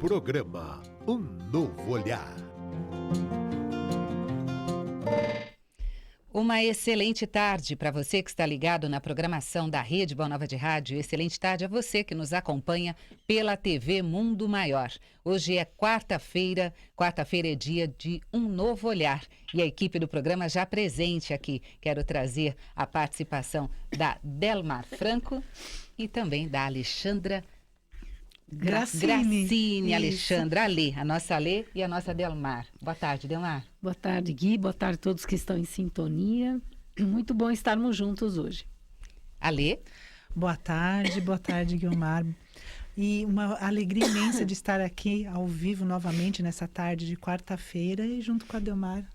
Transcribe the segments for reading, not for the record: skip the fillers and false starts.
Programa Um Novo Olhar. Uma excelente tarde para você que está ligado na programação da Rede Boa Nova de Rádio. Excelente tarde a você que nos acompanha pela TV Mundo Maior. Hoje é quarta-feira é dia de Um Novo Olhar. E a equipe do programa já presente aqui. Quero trazer a participação da Delmar Franco e também da Alexandra Gracine, Alexandra, Alê, a nossa Alê e a nossa Delmar. Boa tarde, Delmar. Boa tarde, Gui. Boa tarde a todos que estão em sintonia. Muito bom estarmos juntos hoje. Alê. Boa tarde, Guilmar. E uma alegria imensa de estar aqui ao vivo novamente nessa tarde de quarta-feira e junto com a Delmar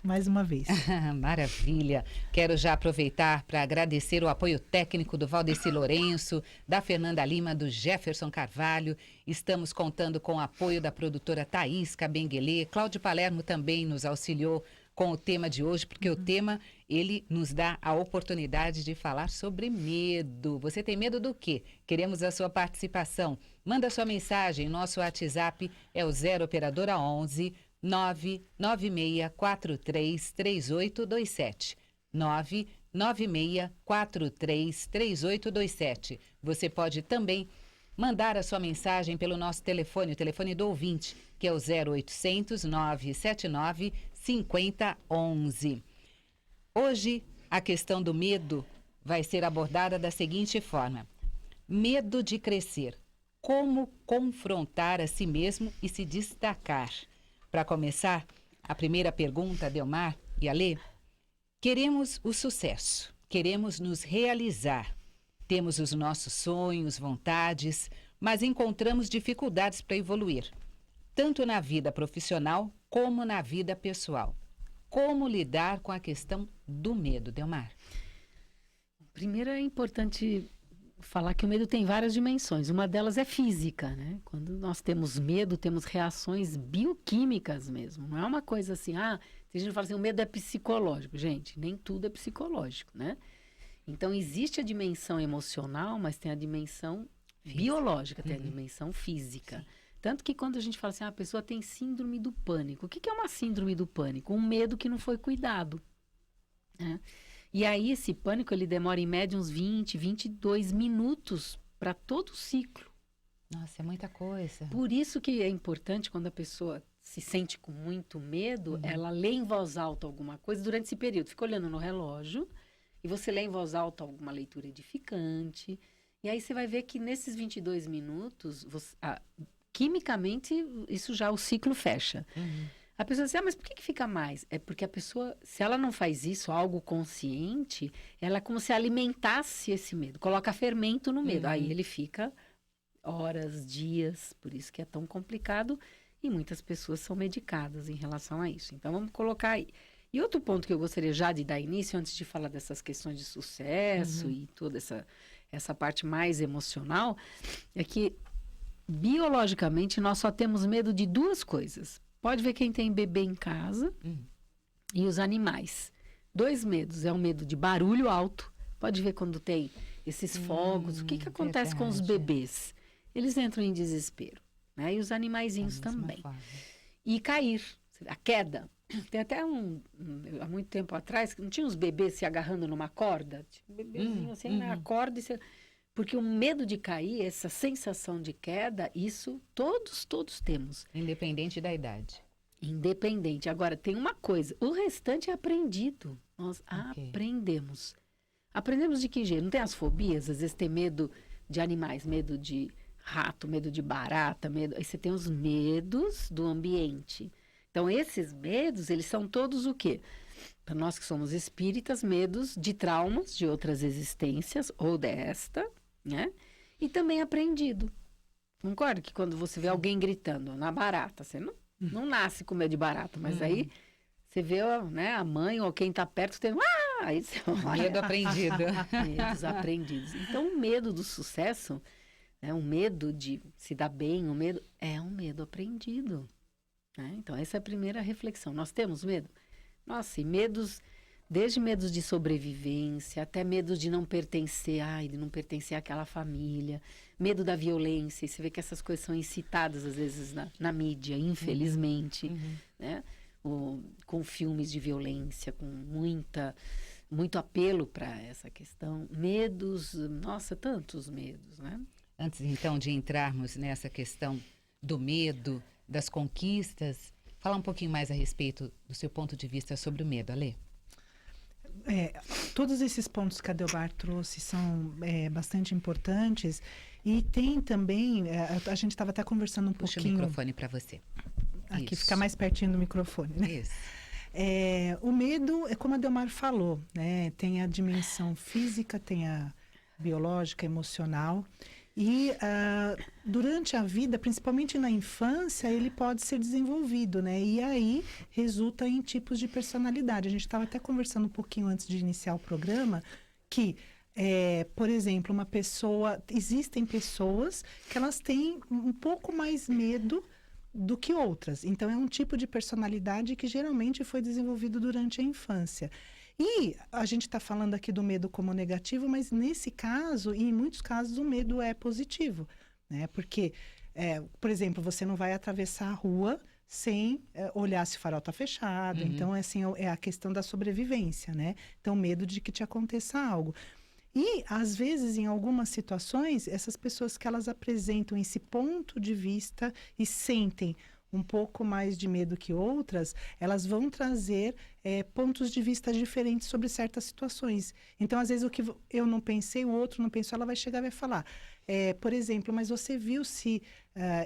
mais uma vez. Maravilha. Quero já aproveitar para agradecer o apoio técnico do Valdeci Lourenço, da Fernanda Lima, do Jefferson Carvalho. Estamos contando com o apoio da produtora Thaís Cabenguelê. Cláudio Palermo também nos auxiliou com o tema de hoje, porque o tema, ele nos dá a oportunidade de falar sobre medo. Você tem medo do quê? Queremos a sua participação. Manda sua mensagem. Nosso WhatsApp é o 0 operadora 11 996433827. 996433827. Você pode também mandar a sua mensagem pelo nosso telefone, o telefone do ouvinte, que é o 0800 979 5011. Hoje, a questão do medo vai ser abordada da seguinte forma: medo de crescer. Como confrontar a si mesmo e se destacar? Para começar, a primeira pergunta, Delmar e Alê: queremos o sucesso, queremos nos realizar. Temos os nossos sonhos, vontades, mas encontramos dificuldades para evoluir, tanto na vida profissional como na vida pessoal. Como lidar com a questão do medo, Delmar? Primeiro é importante falar que o medo tem várias dimensões. Uma delas é física, né? Quando nós temos medo, temos reações bioquímicas mesmo. Não é uma coisa assim, tem gente que fala assim, o medo é psicológico. Gente, nem tudo é psicológico, né? Então, existe a dimensão emocional, mas tem a dimensão biológica, tem a dimensão física. Sim. Tanto que quando a gente fala assim, a pessoa tem síndrome do pânico. O que é uma síndrome do pânico? Um medo que não foi cuidado, né? E aí, esse pânico, ele demora em média uns 20, 22 minutos para todo o ciclo. Nossa, é muita coisa. Por isso que é importante, quando a pessoa se sente com muito medo, ela lê em voz alta alguma coisa durante esse período. Fica olhando no relógio e você lê em voz alta alguma leitura edificante. E aí você vai ver que nesses 22 minutos, quimicamente, isso já o ciclo fecha. A pessoa diz, mas por que fica mais? É porque a pessoa, se ela não faz isso, algo consciente, ela é como se alimentasse esse medo, coloca fermento no medo. Aí ele fica horas, dias, por isso que é tão complicado e muitas pessoas são medicadas em relação a isso. Então vamos colocar aí. E outro ponto que eu gostaria já de dar início, antes de falar dessas questões de sucesso e toda essa parte mais emocional, é que biologicamente nós só temos medo de duas coisas. Pode ver quem tem bebê em casa e os animais. Dois medos. É o medo de barulho alto. Pode ver quando tem esses fogos. O que acontece com os bebês? Eles entram em desespero, né? E os animaizinhos também. E cair. A queda. Tem até há muito tempo atrás, não tinha uns bebês se agarrando numa corda? Tinha um bebezinho assim, na corda. Porque o medo de cair, essa sensação de queda, isso todos temos. Independente da idade. Independente. Agora, tem uma coisa, o restante é aprendido. Nós aprendemos. Aprendemos de que jeito? Não tem as fobias? Às vezes tem medo de animais, medo de rato, medo de barata, medo... Aí você tem os medos do ambiente. Então, esses medos, eles são todos o quê? Para nós que somos espíritas, medos de traumas de outras existências ou desta, né? E também aprendido. Concorda que quando você vê alguém gritando na barata, você não nasce com medo de barata, mas aí você vê, né, a mãe ou quem está perto tendo... Aí você olha. Medo aprendido. Medos aprendidos. Então, o medo do sucesso, né, o medo de se dar bem, o medo é um medo aprendido. Né? Então, essa é a primeira reflexão. Nós temos medo? Nossa, e medos Desde medos de sobrevivência, até medo de não pertencer, de não pertencer àquela família, medo da violência. E você vê que essas coisas são incitadas, às vezes, na mídia, infelizmente, né? Com filmes de violência, com muito apelo para essa questão. Medos, nossa, tantos medos, né? Antes, então, de entrarmos nessa questão do medo, das conquistas, falar um pouquinho mais a respeito do seu ponto de vista sobre o medo, Alê. Todos esses pontos que a Delbar trouxe são bastante importantes e tem também, a gente estava até conversando um Puxa pouquinho... o microfone para você. Aqui, Isso. fica mais pertinho do microfone, né? Isso. O medo, é como a Delmar falou, né? Tem a dimensão física, tem a biológica, emocional. E durante a vida, principalmente na infância, ele pode ser desenvolvido, né? E aí resulta em tipos de personalidade. A gente estava até conversando um pouquinho antes de iniciar o programa que, por exemplo, existem pessoas que elas têm um pouco mais medo do que outras. Então, é um tipo de personalidade que geralmente foi desenvolvido durante a infância. E a gente está falando aqui do medo como negativo, mas nesse caso, e em muitos casos, o medo é positivo, né? Porque, por exemplo, você não vai atravessar a rua sem olhar se o farol está fechado. Então, assim, é a questão da sobrevivência, né? Então, medo de que te aconteça algo. E, às vezes, em algumas situações, essas pessoas que elas apresentam esse ponto de vista e sentem um pouco mais de medo que outras, elas vão trazer pontos de vista diferentes sobre certas situações. Então, às vezes, o que eu não pensei, o outro não pensou, ela vai chegar e vai falar. Por exemplo, mas você viu se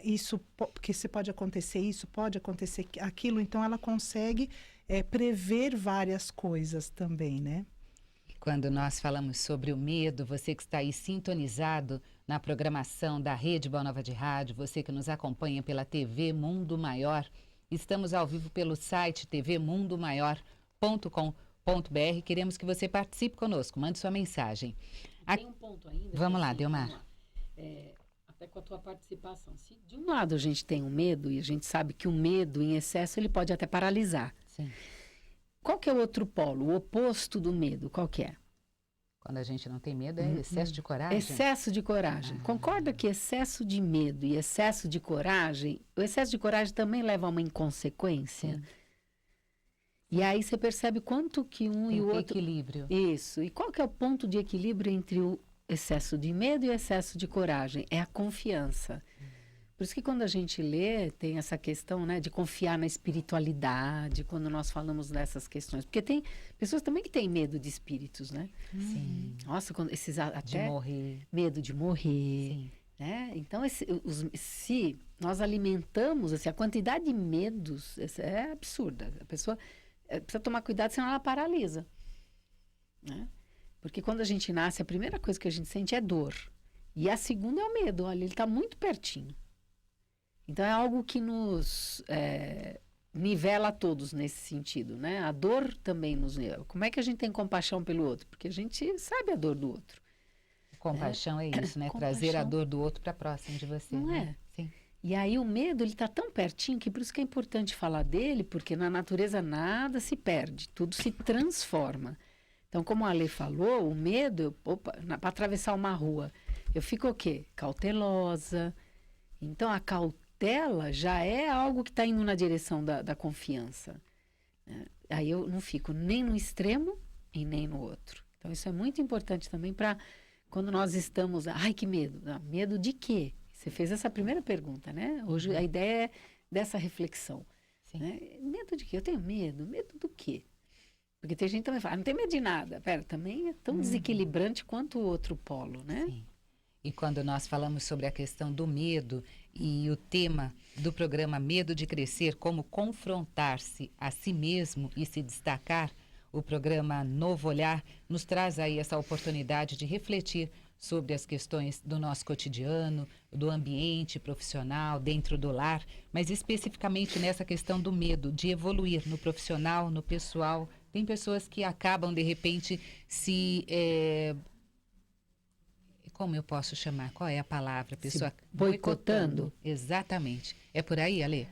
isso, porque se pode acontecer isso, pode acontecer aquilo, então ela consegue prever várias coisas também, né? Quando nós falamos sobre o medo, você que está aí sintonizado na programação da Rede Boa Nova de Rádio, você que nos acompanha pela TV Mundo Maior, estamos ao vivo pelo site tvmundomaior.com.br. Queremos que você participe conosco, mande sua mensagem. Tem um ponto ainda. Vamos lá, Delmar. Até com a tua participação. Se de um lado a gente tem o medo, e a gente sabe que o medo em excesso ele pode até paralisar. Sim. Qual que é o outro polo, o oposto do medo? Qual que é? Quando a gente não tem medo, é excesso de coragem? Excesso de coragem. Concorda que excesso de medo e excesso de coragem, o excesso de coragem também leva a uma inconsequência? Sim. E aí você percebe quanto que um tem e o outro... equilíbrio. Isso. E qual que é o ponto de equilíbrio entre o excesso de medo e o excesso de coragem? É a confiança. Por isso que quando a gente lê, tem essa questão, né, de confiar na espiritualidade, quando nós falamos dessas questões. Porque tem pessoas também que têm medo de espíritos, né? Sim. Nossa, esses até... De morrer. Medo de morrer. Sim. Né? Então, se nós alimentamos, assim, a quantidade de medos é absurda. A pessoa precisa tomar cuidado, senão ela paralisa. Né? Porque quando a gente nasce, a primeira coisa que a gente sente é dor. E a segunda é o medo. Olha, ele está muito pertinho. Então, é algo que nos nivela a todos nesse sentido, né? A dor também nos nivela. Como é que a gente tem compaixão pelo outro? Porque a gente sabe a dor do outro. Compaixão é isso, né? Compaixão. Trazer a dor do outro para próximo de você. Não né? é? Sim. E aí o medo, ele está tão pertinho que por isso que é importante falar dele, porque na natureza nada se perde, tudo se transforma. Então, como a Alê falou, o medo, para atravessar uma rua, eu fico o quê? Cautelosa. Então, a cautela já é algo que está indo na direção da confiança. Aí eu não fico nem no extremo e nem no outro. Então, isso é muito importante também para quando nós estamos... Ai, que medo! Medo de quê? Você fez essa primeira pergunta, né? Hoje a ideia é dessa reflexão. Né? Medo de quê? Eu tenho medo. Medo do quê? Porque tem gente que também fala, não tem medo de nada. Pera, também é tão desequilibrante quanto o outro polo, né? Sim. E quando nós falamos sobre a questão do medo e o tema do programa Medo de Crescer, como confrontar-se a si mesmo e se destacar, o programa Novo Olhar nos traz aí essa oportunidade de refletir sobre as questões do nosso cotidiano, do ambiente profissional, dentro do lar, mas especificamente nessa questão do medo de evoluir no profissional, no pessoal. Tem pessoas que acabam, de repente, como eu posso chamar? Qual é a palavra? Pessoa boicotando. Exatamente. É por aí, Alê?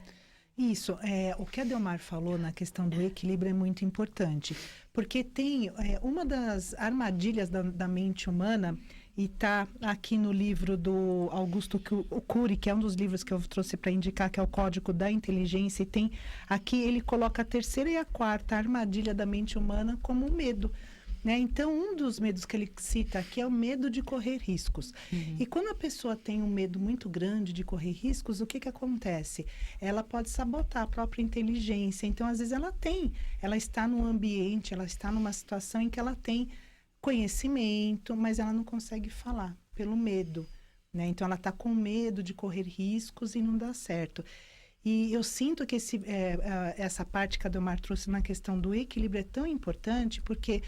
Isso, o que a Delmar falou na questão do equilíbrio é muito importante, porque tem uma das armadilhas da mente humana, e está aqui no livro do Augusto Cury, que é um dos livros que eu trouxe para indicar, que é o Código da Inteligência, e tem aqui, ele coloca a terceira e a quarta armadilha da mente humana como o medo. Né? Então, um dos medos que ele cita aqui é o medo de correr riscos. Uhum. E quando a pessoa tem um medo muito grande de correr riscos, o que acontece? Ela pode sabotar a própria inteligência. Então, às vezes, ela está num ambiente, ela está numa situação em que ela tem conhecimento, mas ela não consegue falar pelo medo. Né? Então, ela está com medo de correr riscos e não dá certo. E eu sinto que essa parte que a Delmar trouxe na questão do equilíbrio é tão importante, porque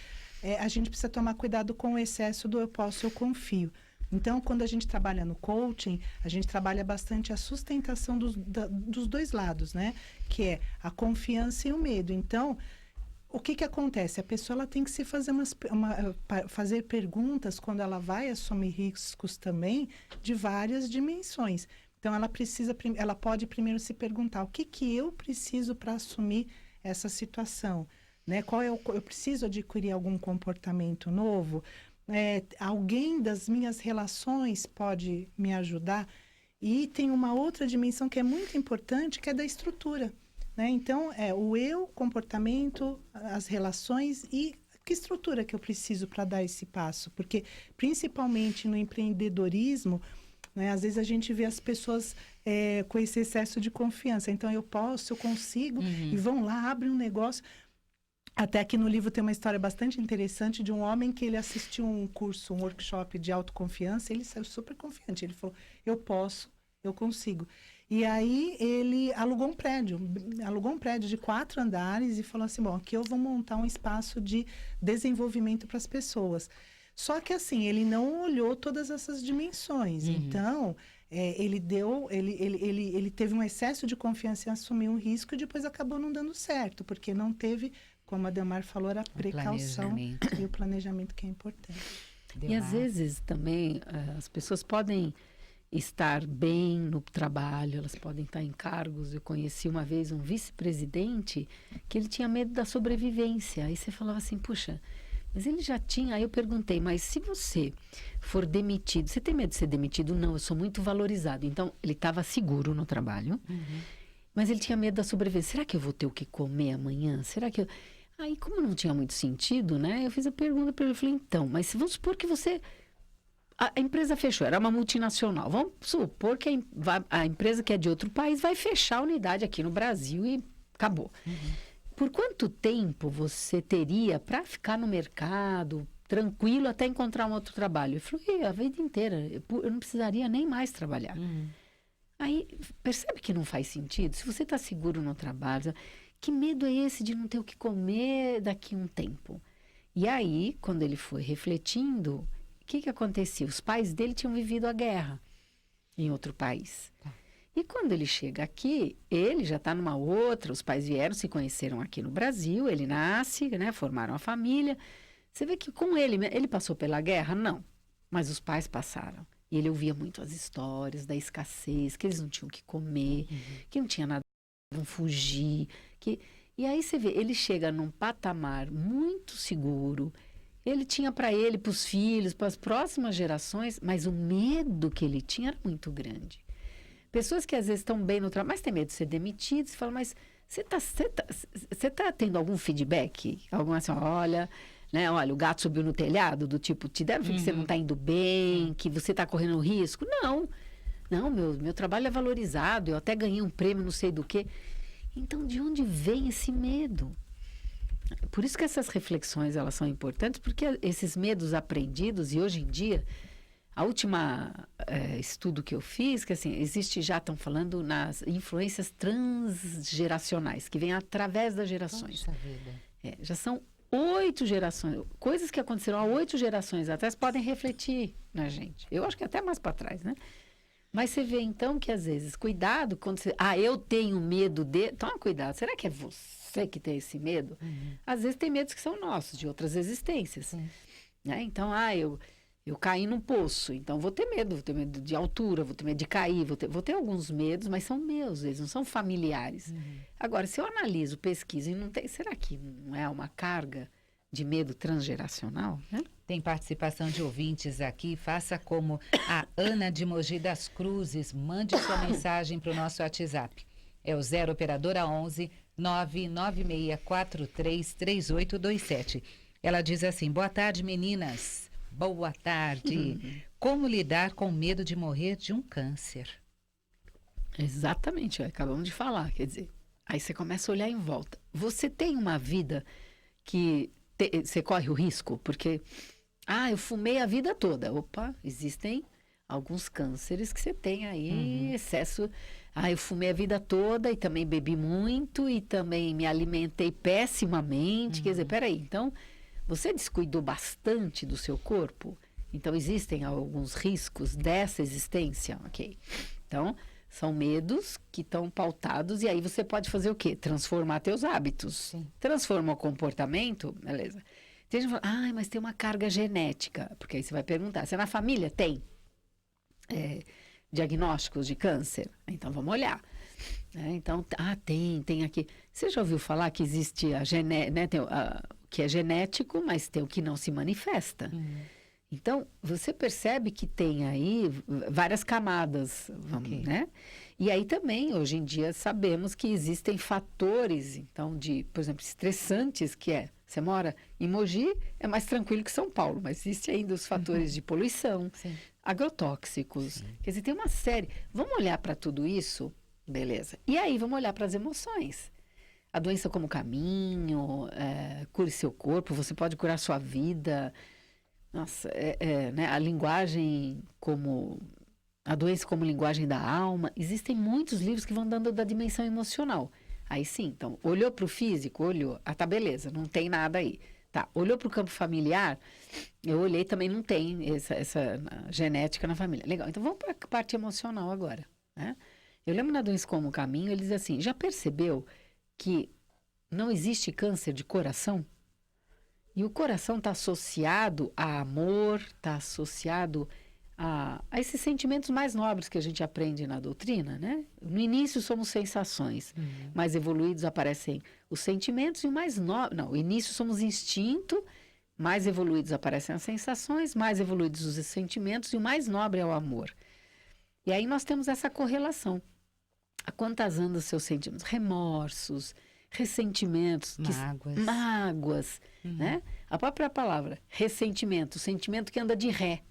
a gente precisa tomar cuidado com o excesso do eu posso, eu confio. Então, quando a gente trabalha no coaching, a gente trabalha bastante a sustentação dos dois lados, né? Que é a confiança e o medo. Então, o que acontece? A pessoa ela tem que se fazer fazer perguntas quando ela vai assumir riscos também de várias dimensões. Então, ela pode primeiro se perguntar o que eu preciso para assumir essa situação, né? Eu preciso adquirir algum comportamento novo? Alguém das minhas relações pode me ajudar? E tem uma outra dimensão que é muito importante, que é da estrutura, né? Então, o eu, comportamento, as relações e que estrutura que eu preciso para dar esse passo? Porque, principalmente no empreendedorismo, né, às vezes a gente vê as pessoas com esse excesso de confiança. Então, eu consigo, e vão lá, abrem um negócio. Até aqui no livro tem uma história bastante interessante de um homem que ele assistiu um workshop de autoconfiança, ele saiu super confiante. Ele falou, eu posso, eu consigo. E aí, ele alugou um prédio de 4 andares e falou assim, bom, aqui eu vou montar um espaço de desenvolvimento para as pessoas. Só que, assim, ele não olhou todas essas dimensões. Então, ele teve um excesso de confiança em assumir um risco e depois acabou não dando certo, porque não teve, como a Delmar falou, a precaução e o planejamento que é importante. E, às vezes, também, as pessoas podem estar bem no trabalho, elas podem estar em cargos. Eu conheci uma vez um vice-presidente que ele tinha medo da sobrevivência. Aí você falava assim, puxa... Mas ele já tinha, aí eu perguntei, mas se você for demitido, você tem medo de ser demitido? Não, eu sou muito valorizado. Então, ele estava seguro no trabalho, mas ele tinha medo da sobrevivência. Será que eu vou ter o que comer amanhã? Será que eu... Aí, como não tinha muito sentido, né? Eu fiz a pergunta para ele, eu falei, então, mas vamos supor que você... A empresa fechou, era uma multinacional. Vamos supor que a empresa que é de outro país vai fechar a unidade aqui no Brasil e acabou. Por quanto tempo você teria para ficar no mercado, tranquilo, até encontrar um outro trabalho? Eu falei, a vida inteira, eu não precisaria nem mais trabalhar. Aí, percebe que não faz sentido? Se você está seguro no trabalho, que medo é esse de não ter o que comer daqui a um tempo? E aí, quando ele foi refletindo, o que acontecia? Os pais dele tinham vivido a guerra em outro país. E quando ele chega aqui, ele já está numa outra, os pais vieram, se conheceram aqui no Brasil, ele nasce, né, formaram a família. Você vê que com ele passou pela guerra? Não, mas os pais passaram. E ele ouvia muito as histórias da escassez, que eles não tinham o que comer, que não tinha nada, vão fugir. E aí você vê, ele chega num patamar muito seguro, ele tinha para ele, para os filhos, para as próximas gerações, mas o medo que ele tinha era muito grande. Pessoas que às vezes estão bem no trabalho, mas tem medo de ser demitido. Você fala, mas você tá tendo algum feedback? Algum assim, olha, o gato subiu no telhado, do tipo, te deram que você não está indo bem, que você está correndo risco? Não, meu trabalho é valorizado, eu até ganhei um prêmio, não sei do quê. Então, de onde vem esse medo? Por isso que essas reflexões, elas são importantes, porque esses medos aprendidos, e hoje em dia... A última estudo que eu fiz, que assim, estão falando nas influências transgeracionais, que vêm através das gerações. Poxa vida. Já são 8 gerações. Coisas que aconteceram há 8 gerações atrás podem refletir na gente. Eu acho que até mais para trás, né? Mas você vê, então, que às vezes, cuidado, quando você... eu tenho medo de... Toma cuidado, será que é você que tem esse medo? Às vezes tem medos que são nossos, de outras existências. Né? Então, Eu caí num poço, então vou ter medo de altura, vou ter medo de cair, vou ter alguns medos, mas são meus, eles não são familiares. Agora, se eu analiso, pesquiso e não tem, será que não é uma carga de medo transgeracional, né? Tem participação de ouvintes aqui. Faça como a Ana de Mogi das Cruzes. Mande sua mensagem para o nosso WhatsApp. É o 0 operadora 11 996433827. Ela diz assim: boa tarde, meninas. Boa tarde. Como lidar com o medo de morrer de um câncer? Exatamente, acabamos de falar, quer dizer, aí você começa a olhar em volta. Você tem uma vida que você corre o risco, porque, eu fumei a vida toda. Opa, existem alguns cânceres que você tem aí excesso. Eu fumei a vida toda e também bebi muito e também me alimentei pessimamente. Quer dizer, peraí, então, você descuidou bastante do seu corpo? Então, existem alguns riscos dessa existência, ok? Então, são medos que estão pautados e aí você pode fazer o quê? Transformar teus hábitos. Sim. Transforma o comportamento, beleza. Tem gente que fala, mas tem uma carga genética. Porque aí você vai perguntar, se é na família tem diagnósticos de câncer? Então, vamos olhar. Então, tem aqui. Você já ouviu falar que existe a genética, né, que é genético, mas tem o que não se manifesta? Então, você percebe que tem aí várias camadas, né? E aí também, hoje em dia, sabemos que existem fatores, então, por exemplo, estressantes, você mora em Mogi, é mais tranquilo que São Paulo, mas existe ainda os fatores de poluição, agrotóxicos, quer dizer, tem uma série. Vamos olhar para tudo isso, beleza. E aí, vamos olhar para as emoções. A doença como caminho, cure seu corpo, você pode curar sua vida. Nossa, né? A linguagem a doença como linguagem da alma. Existem muitos livros que vão dando da dimensão emocional. Aí sim, então, olhou para o físico, olhou, tá beleza, não tem nada aí. Tá, olhou para o campo familiar, eu olhei também, não tem essa genética na família. Legal, então vamos para a parte emocional agora, né? Eu lembro na doença como caminho, eles dizem assim, já percebeu que não existe câncer de coração? E o coração está associado a amor, está associado a esses sentimentos mais nobres que a gente aprende na doutrina, né? No início somos sensações, mais evoluídos aparecem os sentimentos e o mais nobre... Não, no início somos instinto, mais evoluídos aparecem as sensações, mais evoluídos os sentimentos e o mais nobre é o amor. E aí nós temos essa correlação. A quantas andam os seus sentimentos? Remorsos, ressentimentos, mágoas, né? A própria palavra, ressentimento, sentimento que anda de ré,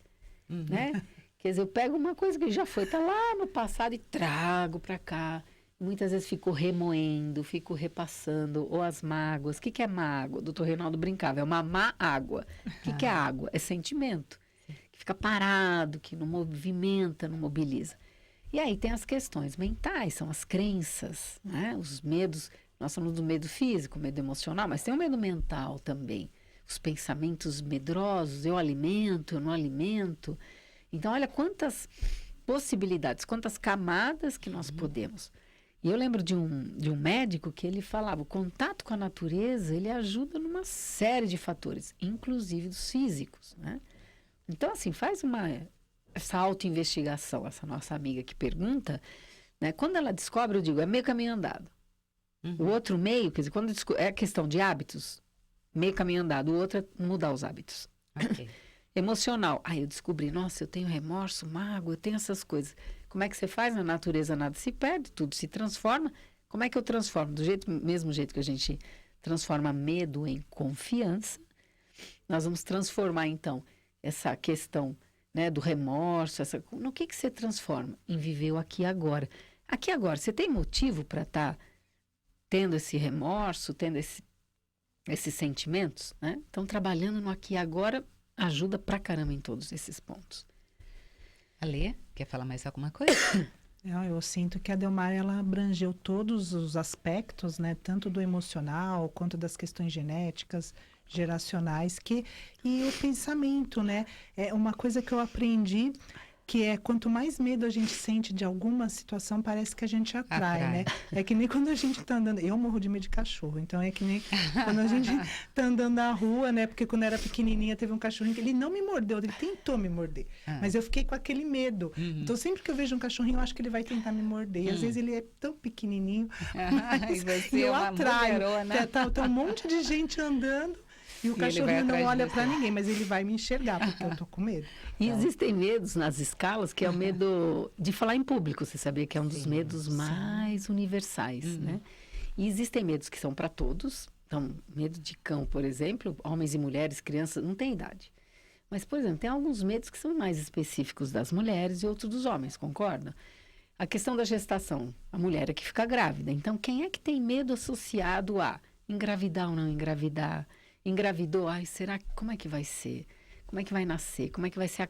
né? Quer dizer, eu pego uma coisa que já foi, tá lá no passado e trago para cá. Muitas vezes fico remoendo, fico repassando, ou as mágoas. O que é mágoa? O doutor Reinaldo brincava, é uma má água. O que é água? É sentimento, que fica parado, que não movimenta, não mobiliza. E aí tem as questões mentais, são as crenças, né? Os medos. Nós falamos do medo físico, medo emocional, mas tem o medo mental também. Os pensamentos medrosos, eu alimento, eu não alimento. Então, olha quantas possibilidades, quantas camadas que nós podemos. E eu lembro de um médico que ele falava, o contato com a natureza, ele ajuda numa série de fatores, inclusive dos físicos, né? Então, assim, faz essa autoinvestigação, essa nossa amiga que pergunta, né? Quando ela descobre, eu digo, é meio caminho andado. O outro meio, quer dizer, quando é questão de hábitos, meio caminho andado, o outro é mudar os hábitos. Okay. Emocional. Aí eu descobri, nossa, eu tenho remorso, mágoa, eu tenho essas coisas. Como é que você faz? Na natureza nada se perde, tudo se transforma. Como é que eu transformo? Mesmo jeito que a gente transforma medo em confiança, nós vamos transformar, então, essa questão, né, do remorso, no que você transforma? Em viver o aqui e agora. Aqui e agora, você tem motivo para estar tendo esse remorso, tendo esses sentimentos, né? Então, trabalhando no aqui e agora ajuda pra caramba em todos esses pontos. Alê, quer falar mais alguma coisa? Eu sinto que a Delmar, ela abrangeu todos os aspectos, né? Tanto do emocional, quanto das questões genéticas, geracionais, e o pensamento, né? É uma coisa que eu aprendi que é quanto mais medo a gente sente de alguma situação, parece que a gente atrai, né? É que nem quando a gente tá andando... Eu morro de medo de cachorro, então é que nem quando a gente tá andando na rua, né? Porque quando eu era pequenininha, teve um cachorrinho que ele não me mordeu, ele tentou me morder. Mas eu fiquei com aquele medo. Então, sempre que eu vejo um cachorrinho, eu acho que ele vai tentar me morder. E às vezes ele é tão pequenininho, mas eu atraio. Tá um monte de gente andando... E o cachorrinho não olha para ninguém, mas ele vai me enxergar, porque eu tô com medo. E existem medos nas escalas, que é o medo de falar em público. Você sabia que é um dos medos mais universais, né? E existem medos que são para todos. Então, medo de cão, por exemplo, homens e mulheres, crianças, não tem idade. Mas, por exemplo, tem alguns medos que são mais específicos das mulheres e outros dos homens, concorda? A questão da gestação, a mulher é que fica grávida. Então, quem é que tem medo associado a engravidar ou não engravidar? Engravidou, será como é que vai ser? Como é que vai nascer? Como é que vai ser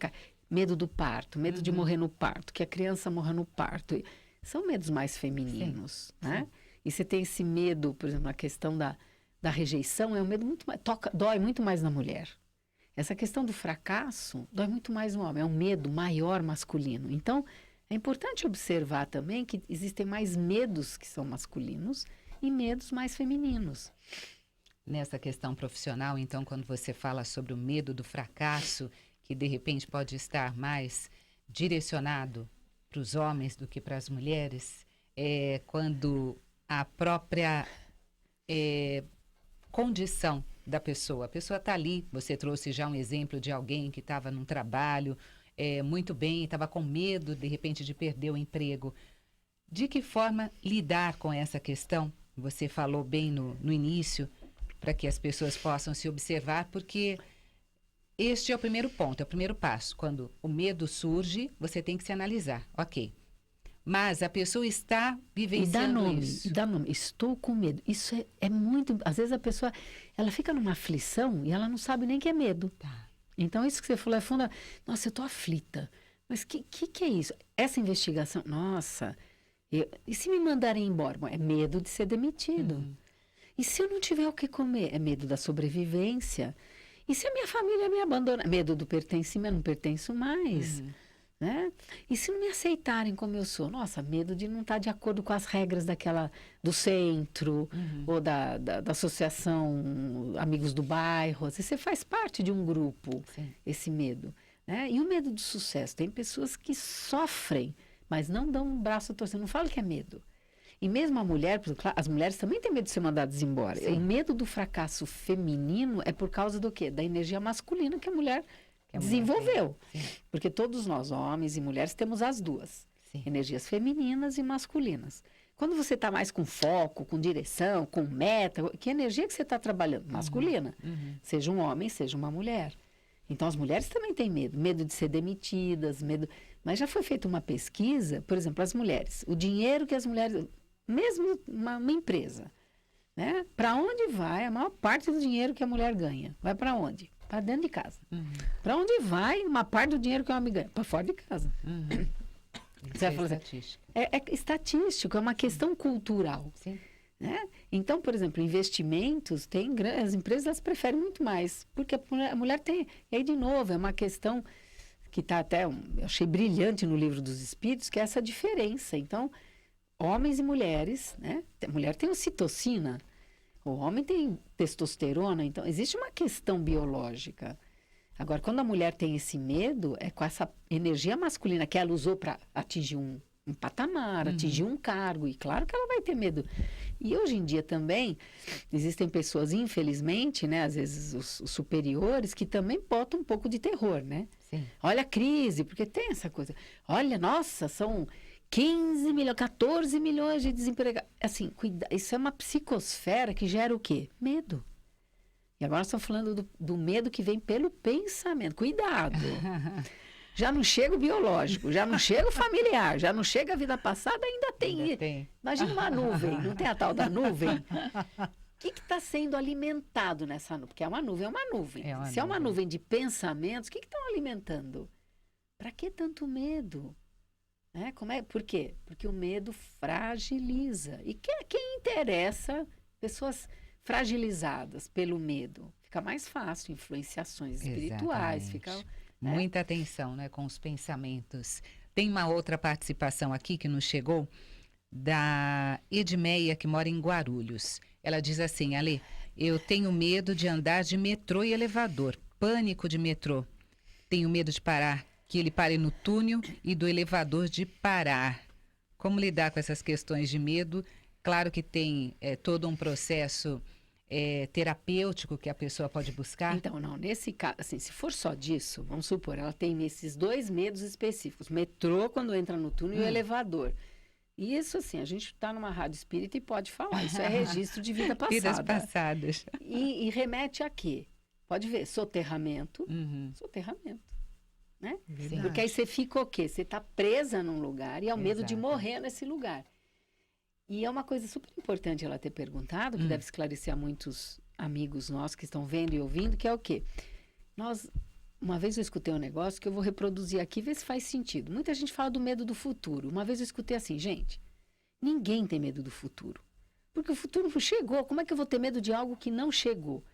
medo do parto, medo de morrer no parto, que a criança morra no parto. São medos mais femininos, né? Sim. E você tem esse medo, por exemplo, na questão da rejeição, é um medo muito mais, dói muito mais na mulher. Essa questão do fracasso dói muito mais no homem, é um medo maior masculino. Então, é importante observar também que existem mais medos que são masculinos e medos mais femininos. Nessa questão profissional, então, quando você fala sobre o medo do fracasso, que de repente pode estar mais direcionado para os homens do que para as mulheres, quando a própria condição da pessoa, a pessoa está ali, você trouxe já um exemplo de alguém que estava num trabalho muito bem, estava com medo, de repente, de perder o emprego. De que forma lidar com essa questão? Você falou bem no início, para que as pessoas possam se observar, porque este é o primeiro ponto, é o primeiro passo. Quando o medo surge, você tem que se analisar. Ok. Mas a pessoa está vivenciando isso. Dá nome. Estou com medo. Isso é muito... Às vezes a pessoa, ela fica numa aflição e ela não sabe nem que é medo. Tá. Então, isso que você falou é fundamental. Nossa, eu estou aflita. Mas que é isso? Essa investigação... Nossa, e se me mandarem embora? Bom, é medo de ser demitido. E se eu não tiver o que comer? É medo da sobrevivência. E se a minha família me abandonar? Medo do pertencimento, não pertenço mais. Né? E se não me aceitarem como eu sou? Nossa, medo de não estar de acordo com as regras do centro, ou da associação Amigos do Bairro. Você faz parte de um grupo, esse medo. Né? E o medo do sucesso. Tem pessoas que sofrem, mas não dão um braço a torcer. Não falo que é medo. E mesmo a mulher, as mulheres também têm medo de ser mandadas embora. Sim. O medo do fracasso feminino é por causa do quê? Da energia masculina que a mulher desenvolveu. Porque todos nós, homens e mulheres, temos as duas. Sim. Energias femininas e masculinas. Quando você está mais com foco, com direção, com meta, que energia que você está trabalhando? Masculina. Seja um homem, seja uma mulher. Então, as mulheres também têm medo. Medo de ser demitidas, medo... Mas já foi feita uma pesquisa, por exemplo, as mulheres. O dinheiro que as mulheres... Mesmo uma empresa, né? Para onde vai a maior parte do dinheiro que a mulher ganha? Vai para onde? Para dentro de casa. Para onde vai uma parte do dinheiro que o homem ganha? Para fora de casa. Isso é estatístico. É estatístico, é uma questão cultural. Sim. Né? Então, por exemplo, investimentos, as empresas elas preferem muito mais, porque a mulher tem... E aí, de novo, é uma questão que está até... eu achei brilhante no Livro dos Espíritos, que é essa diferença. Então... Homens e mulheres, né? A mulher tem ocitocina, o homem tem testosterona, então existe uma questão biológica. Agora, quando a mulher tem esse medo, é com essa energia masculina que ela usou para atingir um patamar, atingir um cargo, e claro que ela vai ter medo. E hoje em dia também, existem pessoas, infelizmente, né? Às vezes os superiores, que também botam um pouco de terror, né? Sim. Olha a crise, porque tem essa coisa. Olha, nossa, são... 15 milhões, 14 milhões de desempregados. Assim, isso é uma psicosfera que gera o quê? Medo. E agora nós estamos falando do medo que vem pelo pensamento. Cuidado. Já não chega o biológico, já não chega o familiar, já não chega a vida passada, ainda tem. Imagina uma nuvem, não tem a tal da nuvem? O que está sendo alimentado nessa nuvem? Porque é uma nuvem. Se é uma nuvem de pensamentos, o que estão alimentando? Para que tanto medo? Por quê? Porque o medo fragiliza. E quem interessa pessoas fragilizadas pelo medo? Fica mais fácil, influenciações espirituais, fica Muita atenção, né, com os pensamentos. Tem uma outra participação aqui que nos chegou da Edmeia, que mora em Guarulhos. Ela diz assim: Ale, eu tenho medo de andar de metrô e elevador. Pânico de metrô. Tenho medo de parar, que ele pare no túnel, e do elevador de parar. Como lidar com essas questões de medo? Claro que tem todo um processo terapêutico que a pessoa pode buscar. Então, não, nesse caso, assim, se for só disso, vamos supor, ela tem esses 2 medos específicos. Metrô, quando entra no túnel, e o elevador. E isso, assim, a gente está numa rádio espírita e pode falar. Isso é registro de vida passada. Vidas passadas. E remete a quê? Pode ver, soterramento. Soterramento. Né? Verdade. Porque aí você fica o quê? Você está presa num lugar e é o medo de Exato. morrer nesse lugar. E é uma coisa super importante ela ter perguntado, que deve esclarecer a muitos amigos nossos que estão vendo e ouvindo, que é o quê? Uma vez eu escutei um negócio que eu vou reproduzir aqui, ver se faz sentido. Muita gente fala do medo do futuro. Uma vez eu escutei assim: gente, ninguém tem medo do futuro. Porque o futuro não chegou. Como é que eu vou ter medo de algo que não chegou?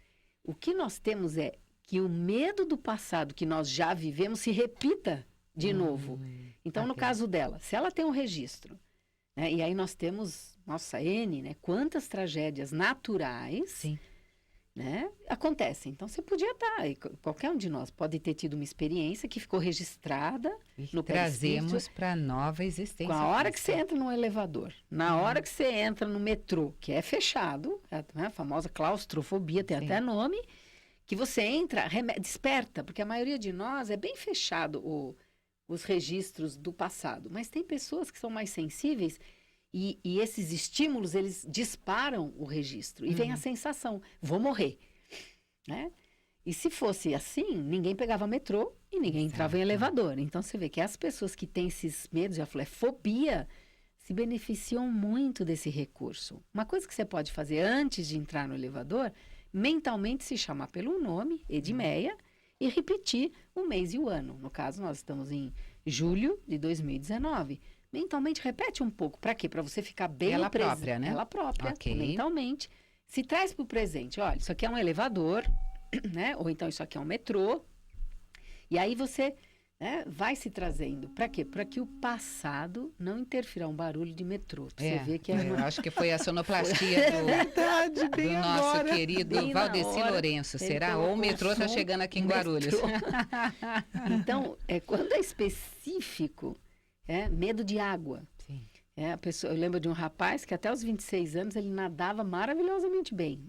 O que nós temos é que o medo do passado que nós já vivemos se repita de novo. Então, no caso dela, se ela tem um registro, né, e aí nós temos, nossa, né, quantas tragédias naturais, Sim. né, acontecem. Então, você podia estar, e qualquer um de nós pode ter tido uma experiência que ficou registrada E no trazemos para nova existência. com a hora que você entra no elevador, na hora que você entra no metrô, que é fechado, a famosa claustrofobia, tem Sim. até nome, que você entra, desperta, porque a maioria de nós é bem fechado os registros do passado, mas tem pessoas que são mais sensíveis e esses estímulos, eles disparam o registro e vem a sensação, vou morrer, né? E se fosse assim, ninguém pegava metrô e ninguém entrava em elevador. Então, você vê que as pessoas que têm esses medos, já falei, fobia, se beneficiam muito desse recurso. Uma coisa que você pode fazer antes de entrar no elevador, mentalmente se chamar pelo nome, Edmeia, e repetir o mês e o ano. No caso, nós estamos em julho de 2019. Mentalmente, repete um pouco. Para quê? Para você ficar bem Ela própria, né? Ela própria, Ok. mentalmente. Se traz para o presente. Olha, isso aqui é um elevador, né? Ou então isso aqui é um metrô. E aí você, né, vai se trazendo. Para quê? Para que o passado não interfira um barulho de metrô. Pra você ver que eu acho que foi a sonoplastia Verdade, do bem nosso agora. querido Bem na Valdeci hora. Lourenço, Ele será? colocou Ou o metrô está o som chegando aqui em do Guarulhos. metrô. Então, quando é específico, medo de água. Sim. A pessoa, eu lembro de um rapaz que até os 26 anos ele nadava maravilhosamente bem.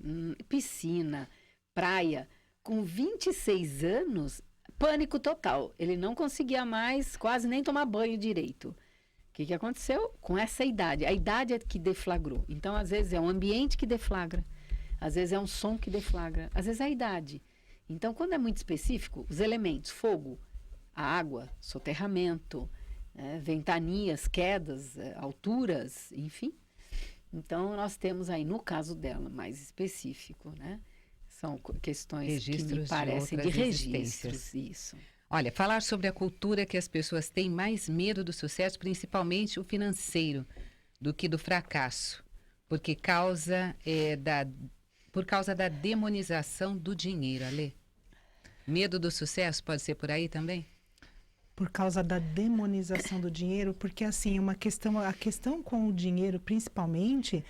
Piscina, praia. Com 26 anos, pânico total. Ele não conseguia mais quase nem tomar banho direito. O que aconteceu? Com essa idade. A idade é que deflagrou. Então, às vezes, é um ambiente que deflagra. Às vezes, é um som que deflagra. Às vezes, é a idade. Então, quando é muito específico, os elementos, fogo, a água, soterramento, ventanias, quedas, alturas, enfim. Então, nós temos aí, no caso dela, mais específico, né? São questões Registros que me parecem de outras registros, existências. isso. Olha, falar sobre a cultura que as pessoas têm mais medo do sucesso, principalmente o financeiro, do que do fracasso, porque por causa da demonização do dinheiro, Alê. Medo do sucesso pode ser por aí também? Por causa da demonização do dinheiro, porque assim, a questão com o dinheiro, principalmente,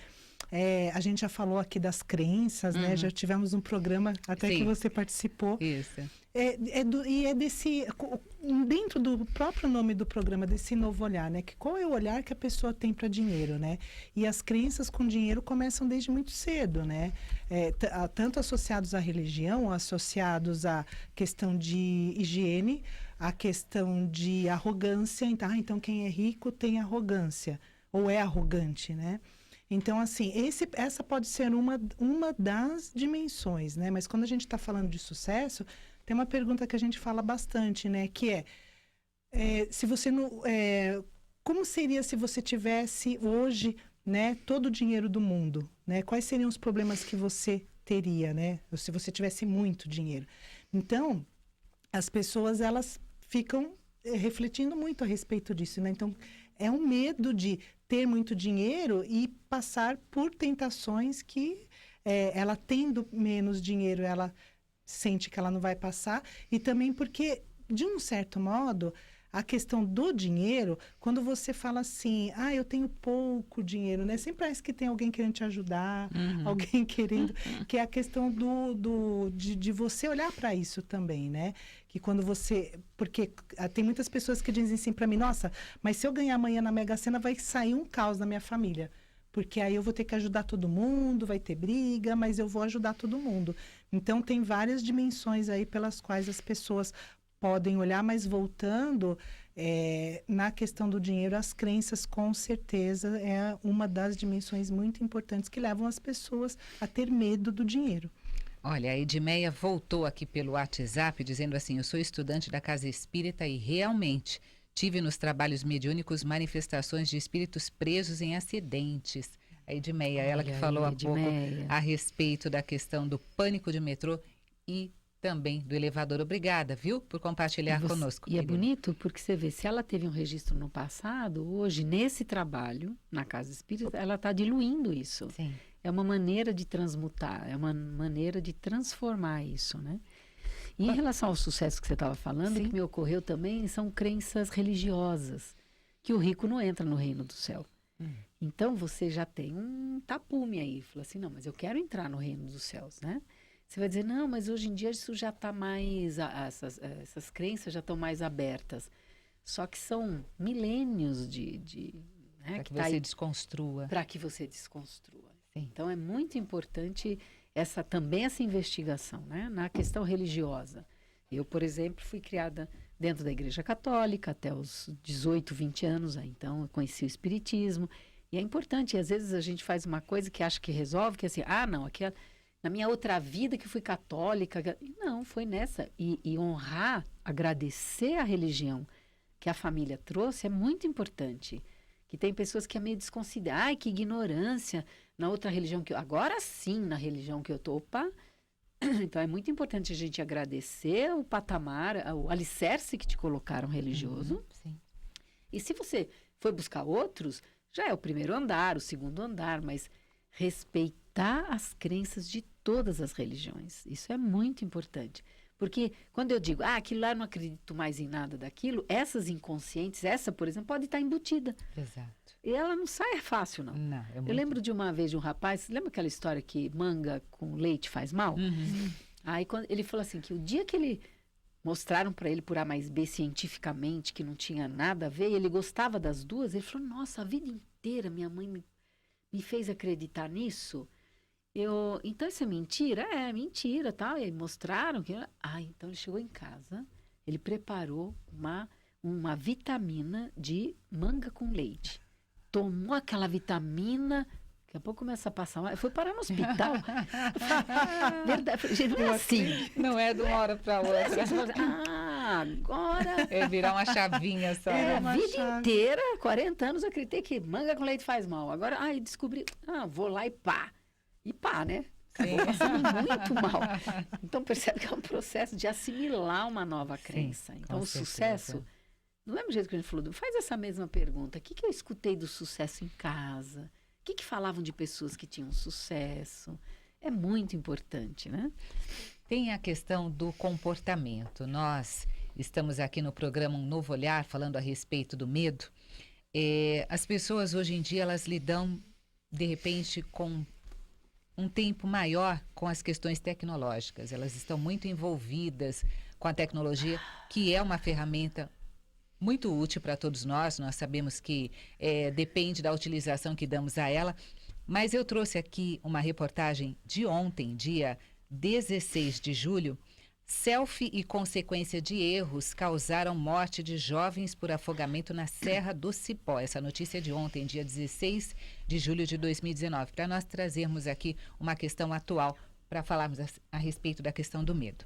a gente já falou aqui das crenças, né? Já tivemos um programa até Sim. que você participou. Isso. Dentro do próprio nome do programa, desse novo olhar, né? Que qual é o olhar que a pessoa tem para dinheiro, né? E as crenças com dinheiro começam desde muito cedo, né? Tanto associados à religião, associados à questão de higiene, à questão de arrogância. Então quem é rico tem arrogância, ou é arrogante, né? Então, assim, essa pode ser uma das dimensões, né? Mas quando a gente está falando de sucesso, tem uma pergunta que a gente fala bastante, né? Que se você não... como seria se você tivesse hoje, né, todo o dinheiro do mundo, né? Quais seriam os problemas que você teria, né? Ou se você tivesse muito dinheiro. Então, as pessoas, elas ficam refletindo muito a respeito disso, né? Então, é um medo de ter muito dinheiro e passar por tentações que ela tendo menos dinheiro, ela sente que ela não vai passar. E também porque de um certo modo, a questão do dinheiro, quando você fala assim, eu tenho pouco dinheiro, né? Sempre parece que tem alguém querendo te ajudar, alguém querendo... Que é a questão de você olhar para isso também, né? Que quando você... Porque tem muitas pessoas que dizem assim para mim, nossa, mas se eu ganhar amanhã na Mega Sena, vai sair um caos na minha família. Porque aí eu vou ter que ajudar todo mundo, vai ter briga, mas eu vou ajudar todo mundo. Então, tem várias dimensões aí pelas quais as pessoas podem olhar, mas voltando na questão do dinheiro, as crenças com certeza é uma das dimensões muito importantes que levam as pessoas a ter medo do dinheiro. Olha, a Edmeia voltou aqui pelo WhatsApp dizendo assim, eu sou estudante da Casa Espírita e realmente tive nos trabalhos mediúnicos manifestações de espíritos presos em acidentes. A Edmeia, ela que falou há pouco a respeito da questão do pânico de metrô e também do elevador. Obrigada, viu, por compartilhar conosco. E é bonito porque você vê, se ela teve um registro no passado, hoje, nesse trabalho, na Casa Espírita, ela está diluindo isso. Sim. É uma maneira de transmutar, é uma maneira de transformar isso, né? E em relação ao sucesso que você estava falando, que me ocorreu também, são crenças religiosas, que o rico não entra no reino do céu. Então, você já tem um tapume aí, fala assim, não, mas eu quero entrar no reino dos céus, né? Você vai dizer, não, mas hoje em dia isso já está mais, essas crenças já estão mais abertas. Só que são milênios para que você desconstrua. Para que você desconstrua. Sim. Então, é muito importante também essa investigação, né? Na questão religiosa. Eu, por exemplo, fui criada dentro da Igreja Católica até os 18, 20 anos. Então, eu conheci o Espiritismo. E é importante, às vezes a gente faz uma coisa que acha que resolve, que é assim, não, aqui na minha outra vida que fui católica. Não, foi nessa. E honrar, agradecer a religião que a família trouxe é muito importante. Que tem pessoas que é meio desconsiderar. Ai, que ignorância. Na outra religião que eu... Agora sim, na religião que eu tô. Opa! Então, é muito importante a gente agradecer o patamar, o alicerce que te colocaram religioso. Sim. E se você foi buscar outros, já é o primeiro andar, o segundo andar, mas respeitar as crenças de todas as religiões. Isso é muito importante. Porque quando eu digo, aquilo lá eu não acredito mais em nada daquilo, essas inconscientes, essa, por exemplo, pode estar embutida. Exato. E ela não sai fácil, não. Eu lembro de uma vez de um rapaz, lembra aquela história que manga com leite faz mal? Aí ele falou assim, que o dia que ele mostraram para ele por A mais B cientificamente, que não tinha nada a ver, e ele gostava das duas, ele falou, nossa, a vida inteira minha mãe me fez acreditar nisso. Então isso é mentira? É mentira, tal. E aí mostraram que... então ele chegou em casa, ele preparou uma vitamina de manga com leite. Tomou aquela vitamina, daqui a pouco começa a passar mal. Foi parar no hospital. Verdade, gente, não é assim. Não é de uma hora para outra. Você fala assim, agora... É virar uma chavinha só. A vida inteira, 40 anos, eu acreditei que manga com leite faz mal. Agora, descobri, vou lá e pá. E pá, né? Sim. Vou passando muito mal. Então, percebe que é um processo de assimilar uma nova crença. Então, o sucesso... Do mesmo jeito que a gente falou, faz essa mesma pergunta. O que eu escutei do sucesso em casa? O que falavam de pessoas que tinham sucesso? É muito importante, né? Tem a questão do comportamento. Nós estamos aqui no programa Um Novo Olhar, falando a respeito do medo. As pessoas, hoje em dia, elas lidam, de repente, com um tempo maior com as questões tecnológicas. Elas estão muito envolvidas com a tecnologia, que é uma ferramenta muito útil para todos nós. Nós sabemos que depende da utilização que damos a ela. Mas eu trouxe aqui uma reportagem de ontem, dia 16 de julho. Selfie e consequência de erros causaram morte de jovens por afogamento na Serra do Cipó. Essa notícia é de ontem, dia 16 de julho de 2019. Para nós trazermos aqui uma questão atual para falarmos a respeito da questão do medo.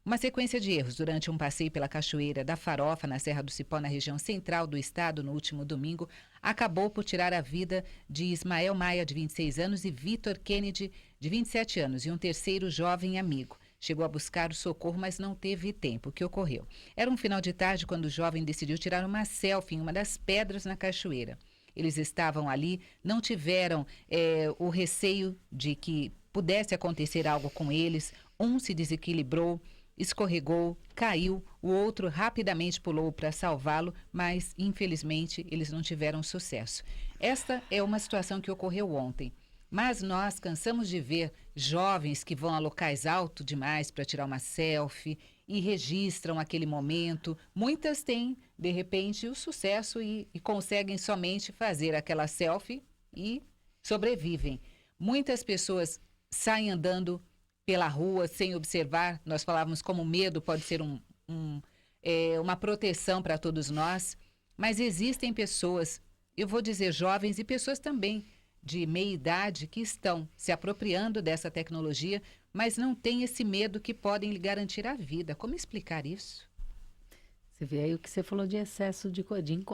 Uma sequência de erros durante um passeio pela Cachoeira da Farofa, na Serra do Cipó, na região central do estado, no último domingo, acabou por tirar a vida de Ismael Maia, de 26 anos, e Vitor Kennedy, de 27 anos, e um terceiro jovem amigo. Chegou a buscar o socorro, mas não teve tempo. O que ocorreu? Era um final de tarde quando o jovem decidiu tirar uma selfie em uma das pedras na cachoeira. Eles estavam ali, não tiveram o receio de que pudesse acontecer algo com eles. Um se desequilibrou escorregou, caiu, o outro rapidamente pulou para salvá-lo, mas infelizmente eles não tiveram sucesso. Esta é uma situação que ocorreu ontem. Mas nós cansamos de ver jovens que vão a locais altos demais para tirar uma selfie e registram aquele momento. Muitas têm, de repente, o sucesso e conseguem somente fazer aquela selfie e sobrevivem. Muitas pessoas saem andando pela rua sem observar. Nós falávamos como o medo pode ser uma proteção para todos nós, mas existem pessoas, eu vou dizer jovens e pessoas também de meia idade que estão se apropriando dessa tecnologia, mas não têm esse medo que podem lhe garantir a vida. Como explicar isso? Você vê aí o que você falou de excesso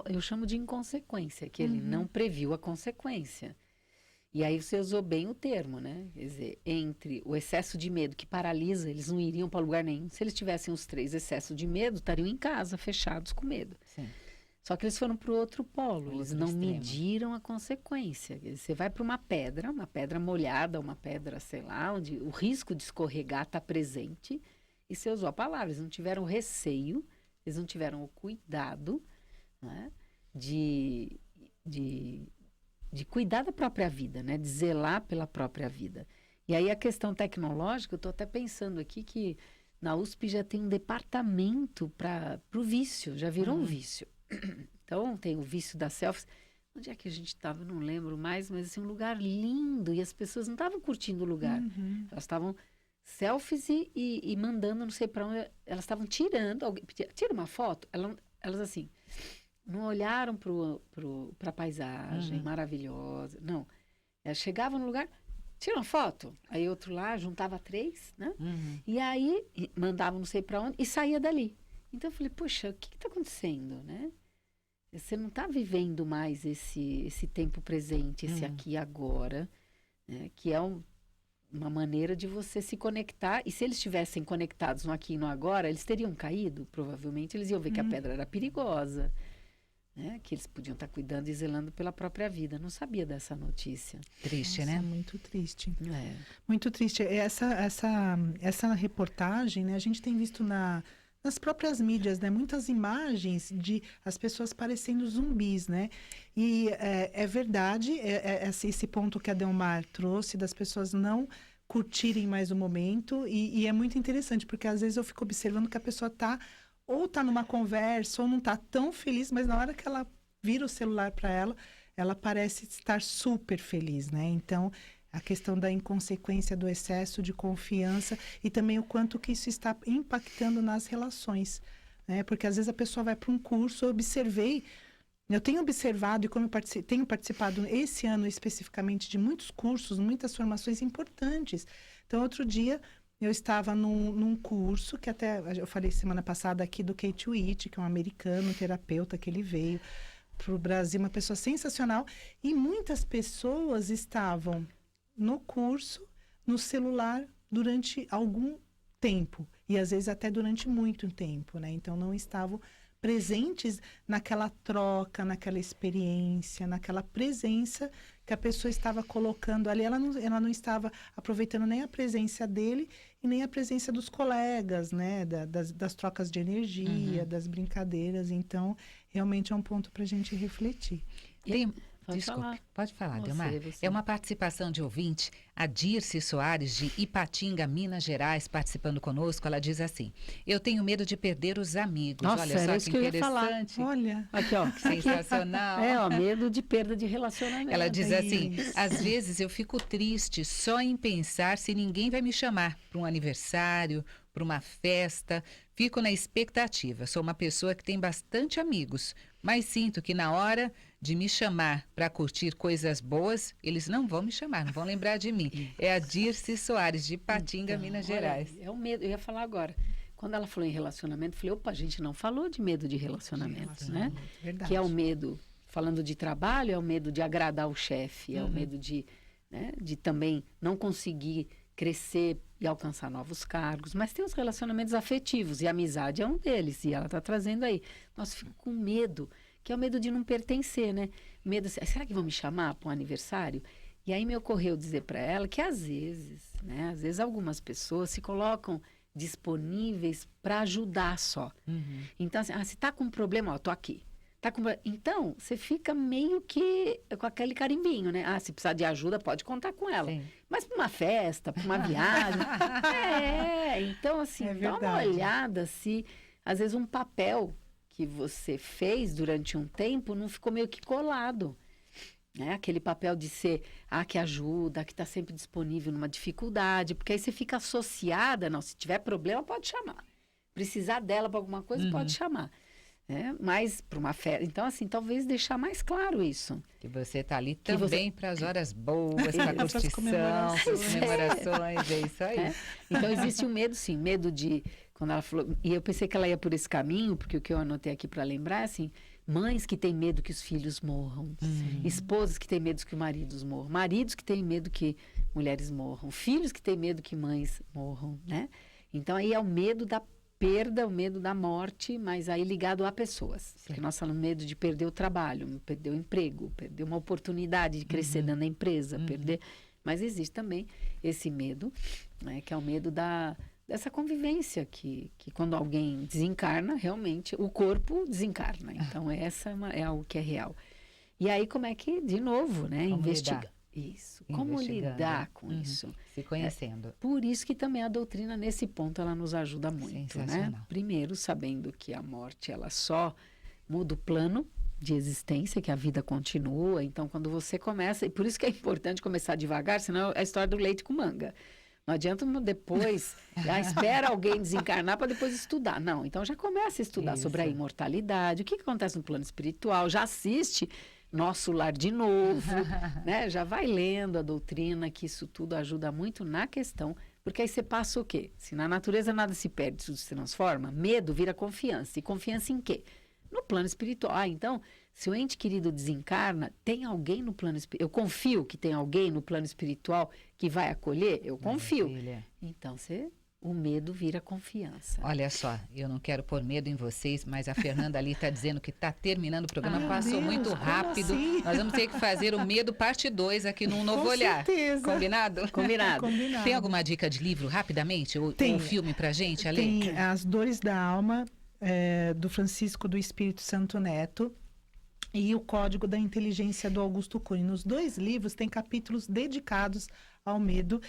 eu chamo de inconsequência, que ele não previu a consequência. E aí você usou bem o termo, né? Quer dizer, entre o excesso de medo que paralisa, eles não iriam para lugar nenhum. Se eles tivessem os 3 excessos de medo, estariam em casa, fechados com medo. Sim. Só que eles foram para o outro polo, eles não extremo. mediram a consequência. Você vai para uma pedra molhada, uma pedra, sei lá, onde o risco de escorregar está presente, e você usou a palavra, eles não tiveram receio, eles não tiveram o cuidado, né, de cuidar da própria vida, né, de zelar pela própria vida. E aí a questão tecnológica, eu estou até pensando aqui que na USP já tem um departamento para o vício, já virou um vício. Então, tem o vício das selfies. Onde é que a gente estava? Não lembro mais, mas assim, um lugar lindo. E as pessoas não estavam curtindo o lugar. Elas estavam selfies e mandando, não sei para onde. Elas estavam tirando. Tira uma foto. Elas assim, não olharam para a paisagem maravilhosa. Não. Elas chegavam no lugar, tira uma foto. Aí outro lá, juntava 3, né? E aí, mandavam não sei para onde e saía dali. Então, eu falei, poxa, o que está acontecendo, né? Você não está vivendo mais esse tempo presente, esse aqui e agora, né? Que é uma maneira de você se conectar. E se eles estivessem conectados no aqui e no agora, eles teriam caído, provavelmente. Eles iam ver que a pedra era perigosa, né? Que eles podiam estar cuidando e zelando pela própria vida. Não sabia dessa notícia. Triste, Nossa, né? Muito triste. É. Muito triste. Essa reportagem, né, a gente tem visto nas próprias mídias, né, muitas imagens de as pessoas parecendo zumbis, né? E é verdade, esse ponto que a Delmar trouxe, das pessoas não curtirem mais o momento, e é muito interessante, porque às vezes eu fico observando que a pessoa ou tá numa conversa, ou não tá tão feliz, mas na hora que ela vira o celular para ela parece estar super feliz, né? Então, a questão da inconsequência, do excesso de confiança e também o quanto que isso está impactando nas relações, né? Porque às vezes a pessoa vai para um curso, eu tenho observado e como eu tenho participado esse ano especificamente de muitos cursos, muitas formações importantes. Então, outro dia eu estava num curso que até eu falei semana passada aqui do Kate Witt, que é um americano, terapeuta, que ele veio para o Brasil, uma pessoa sensacional, e muitas pessoas estavam no curso, no celular, durante algum tempo. E, às vezes, até durante muito tempo, né? Então, não estavam presentes naquela troca, naquela experiência, naquela presença que a pessoa estava colocando ali. Ela não estava aproveitando nem a presença dele e nem a presença dos colegas, né? Das trocas de energia, das brincadeiras. Então, realmente é um ponto para a gente refletir. Pode falar, Delmar. É uma participação de ouvinte, a Dirce Soares, de Ipatinga, Minas Gerais, participando conosco. Ela diz assim: eu tenho medo de perder os amigos. Nossa, olha só que interessante. Olha, Aqui, ó. Sensacional. Medo de perda de relacionamento. Ela diz assim: às vezes eu fico triste só em pensar se ninguém vai me chamar para um aniversário, para uma festa. Fico na expectativa. Sou uma pessoa que tem bastante amigos, mas sinto que na hora de me chamar para curtir coisas boas, eles não vão me chamar, não vão lembrar de mim. É a Dirce Soares, de Ipatinga, Minas Gerais. É o medo. Eu ia falar agora. Quando ela falou em relacionamento, eu falei, opa, a gente não falou de medo de relacionamento, né? Verdade. Que é o medo, falando de trabalho, é o medo de agradar o chefe, é o medo de também não conseguir crescer e alcançar novos cargos. Mas tem os relacionamentos afetivos, e a amizade é um deles, e ela está trazendo aí. Nós ficamos com medo, que é o medo de não pertencer, né? Medo, será que vão me chamar para um aniversário? E aí me ocorreu dizer para ela que às vezes algumas pessoas se colocam disponíveis para ajudar só. Então, assim, se tá com um problema, ó, tô aqui. Então, você fica meio que com aquele carimbinho, né? Se precisar de ajuda, pode contar com ela. Sim. Mas para uma festa, para uma viagem... então, assim, dá uma olhada se, às vezes, um papel que você fez durante um tempo não ficou meio que colado. Né? Aquele papel de ser, que ajuda, que está sempre disponível numa dificuldade, porque aí você fica associada, não, se tiver problema, pode chamar. Precisar dela para alguma coisa, pode chamar. Mas para uma festa. Então, assim, talvez deixar mais claro isso. Que você está ali também para as horas boas, para a curtição, para as comemorações, é isso aí. Então, existe um medo, sim, medo de... Quando ela falou, e eu pensei que ela ia por esse caminho, porque o que eu anotei aqui para lembrar, assim, mães que têm medo que os filhos morram, esposas que têm medo que os maridos morram, maridos que têm medo que mulheres morram, filhos que têm medo que mães morram, né? Então, aí é o medo da perda, o medo da morte, mas aí ligado a pessoas. Sim. Porque nós falamos medo de perder o trabalho, perder o emprego, perder uma oportunidade de crescer dentro da empresa, perder... Mas existe também esse medo, né, que é o medo dessa convivência, que quando alguém desencarna, realmente, o corpo desencarna. Então, essa é algo que é real. E aí, como é que, de novo, né, investigar. Isso. Como lidar com isso? Se conhecendo. Por isso que também a doutrina, nesse ponto, ela nos ajuda muito, né? Primeiro, sabendo que a morte, ela só muda o plano de existência, que a vida continua. Então, quando você começa... E por isso que é importante começar devagar, senão é a história do leite com manga. Não adianta depois, espera alguém desencarnar para depois estudar. Não, então já começa a estudar sobre a imortalidade, o que acontece no plano espiritual, já assiste Nosso Lar de novo, né? Já vai lendo a doutrina, que isso tudo ajuda muito na questão, porque aí você passa o quê? Se na natureza nada se perde, tudo se transforma, medo vira confiança. E confiança em quê? No plano espiritual. Então, se o ente querido desencarna, tem alguém no plano espiritual. Eu confio que tem alguém no plano espiritual que vai acolher? Eu confio. Então, o medo vira confiança. Olha só, eu não quero pôr medo em vocês, mas a Fernanda ali está dizendo que está terminando o programa, passou muito rápido. Assim? Nós vamos ter que fazer o Medo parte 2 aqui num Novo Olhar. Certeza. Combinado? Combinado. Tem alguma dica de livro, rapidamente? Ou filme pra gente, Ale? Tem As Dores da Alma, do Francisco do Espírito Santo Neto, e o Código da Inteligência, do Augusto Cury. Nos 2 livros tem capítulos dedicados ao medo.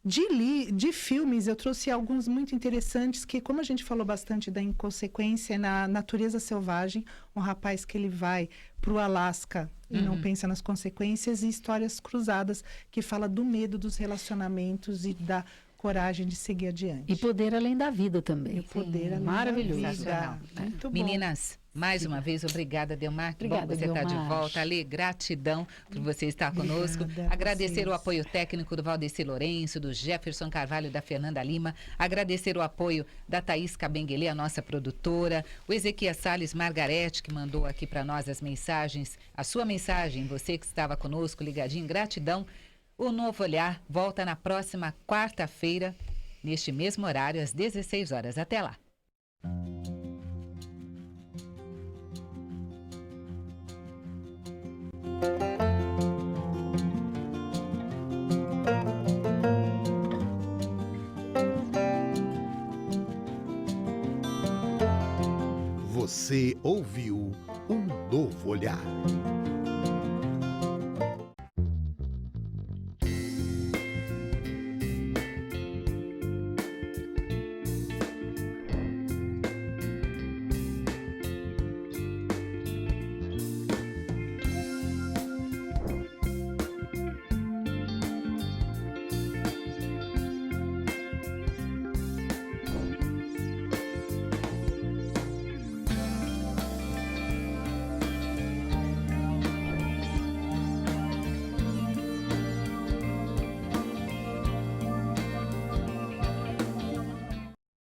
De filmes, eu trouxe alguns muito interessantes, que, como a gente falou bastante da inconsequência, na Natureza Selvagem, um rapaz que ele vai para o Alasca e não pensa nas consequências, e Histórias Cruzadas, que fala do medo dos relacionamentos e da coragem de seguir adiante. E Poder Além da Vida também. E Poder Além Maravilhoso. da Vida. Muito bom. Meninas, mais uma vez, obrigada, Delmar. Obrigada, bom você estar de Delmar. volta. Ale, gratidão por você estar conosco. Obrigada a Agradecer vocês. o apoio técnico do Valdeci Lourenço, do Jefferson Carvalho e da Fernanda Lima. Agradecer o apoio da Thaís Cabenguele, a nossa produtora. O Ezequias Salles Margarete, que mandou aqui para nós as mensagens. A sua mensagem, você que estava conosco, ligadinho, gratidão. O Novo Olhar volta na próxima quarta-feira, neste mesmo horário, às 16 horas. Até lá. Você ouviu Um Novo Olhar.